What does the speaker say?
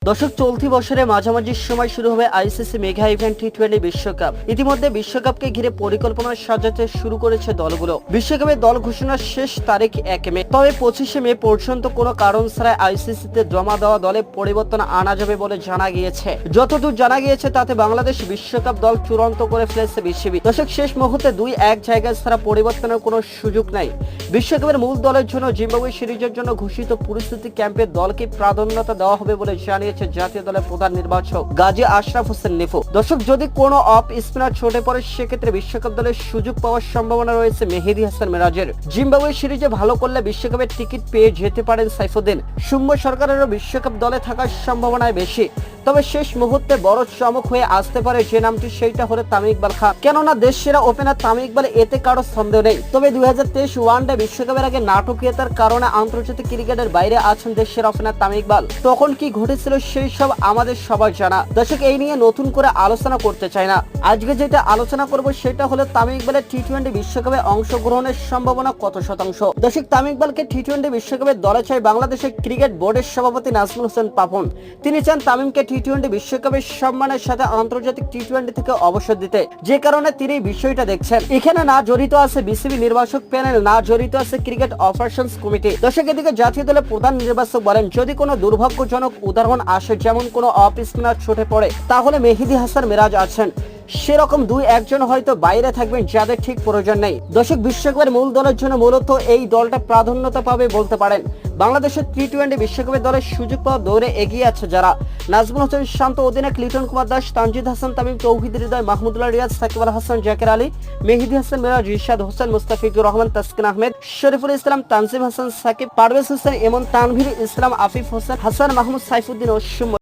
দর্শক, চলতি বছরের মাঝামাঝি সময় শুরু হবে আইসিসি মেগা ইভেন্ট টি-20 বিশ্বকাপ। ইতিমধ্যে বিশ্বকাপকে ঘিরে পরিকল্পনা সাজাতে শুরু করেছে দলগুলো। বিশ্বকাপের দল ঘোষণার শেষ তারিখ 1 মে। তবে 25 মে পর্যন্ত কোনো কারণ ছাড়াই আইসিসিতে জমা দেওয়া দলে পরিবর্তন আনা যাবে বলে জানা গিয়েছে। যতদূর জানা গিয়েছে তাতে বাংলাদেশ বিশ্বকাপ দল চূড়ান্ত করে ফেলেছে বিসিবি। দর্শক, শেষ মুহূর্তে 2-1 জায়গায় ছাড়া পরিবর্তনের কোনো সুযোগ নাই। বিশ্বকাপের মূল দলের জন্য জিম্বাবুয়ে সিরিজের জন্য ঘোষিত পরিস্থিতি ক্যাম্পে দলকে প্রাধান্যতা দেওয়া হবে বলে জানিয়েছে জাতীয় দলের প্রধান নির্বাচক গাজী আশরাফ হোসেন নিপু। দর্শক, যদি কোনো অফ স্পিনার ছুটে পড়ে সেক্ষেত্রে বিশ্বকাপ দলের সুযোগ পাওয়ার সম্ভাবনা রয়েছে মেহেদী হাসান মিরাজের। জিম্বাবুয়ে সিরিজে ভালো করলে বিশ্বকাপের টিকিট পেয়ে যেতে পারেন সাইফুদ্দিন। সৌম্য সরকারেরও বিশ্বকাপ দলে থাকার সম্ভাবনায় বেশি। তবে শেষ মুহূর্তে বড় চমক হয়ে আসতে পারে যে নামটি, সেইটা হলো তামিম ইকবাল খান। কেননা দেশ সেরা ওপেনার তামিম ইকবাল, এতে কারো সন্দেহ নেই। তবে 2023 ওয়ানডে বিশ্বকাপের আগে নাটকীয়তার কারণে আন্তর্জাতিক ক্রিকেটের বাইরে আছেন দেশ সেরা ওপেনার তামিম ইকবাল। তখন কি ঘটেছিল সেই সব আমাদের সবার জানা। দর্শক, এই নিয়ে নতুন করে আলোচনা করতে চাই না। আজকে যেটা আলোচনা করব সেটা হলো তামিম ইকবালের টি-20 বিশ্বকাপে অংশগ্রহণের সম্ভাবনা কত শতাংশ। দর্শক, তামিম ইকবালকে টি-20 বিশ্বকাপে দলে চায় বাংলাদেশের ক্রিকেট বোর্ডের সভাপতি নাজমুল হোসেন পাপন। তিনি চান তামিমকে টি-20 বিশ্বকাপের সম্মানের সাথে আন্তর্জাতিক টি-20 থেকে অবসর দিতে। যে কারণে তিনি বিষয়টা দেখছেন। এখানে না জড়িত আছে বিসিবি নির্বাচক প্যানেল, না জড়িত আছে ক্রিকেট অপারেশনস কমিটি। দর্শক, এদিকে জাতীয় দলের প্রধান নির্বাচক বলেন, যদি কোনো দুর্ভাগ্যজনক উদাহরণ আসে, যেমন কোনো অফ স্পিনার ছুটে পড়ে, তাহলে মেহেদী হাসান মিরাজ আছেন। সেরকম 2-1 জন হয়তো বাইরে থাকবেন যাদের ঠিক প্রয়োজন নেই। দর্শক, বিশ্বকাপের মূল দলের জন্য মূলত এই দলটা প্রাধান্যতা পাবে বলতে পারেন। বাংলাদেশের টি-20 বিশ্বকাপের দলের সুযোগ পাওয়া দৌড়ে এগিয়ে আছে যারা: নাজমুল হোসেন শান্ত, অধিনায়ক লিটন কুমার দাস, তানজিদ হাসান তামিম, তৌহিদ হৃদয়, মাহমুদুল্লাহ রিয়াজ, সাকিব আল হাসান, জাকের আলী, মেহেদী হাসান মিরাজ, রিশাদ হোসেন, মুস্তাফিজুর রহমান, তাসকিন আহমেদ, শরীফুল ইসলাম, তানজিম হাসান সাকিব, পারভেজ হোসেন, এমন, তানভীর ইসলাম, আফিফ হোসেন, হাসান মাহমুদ, সাইফুদ্দিন ও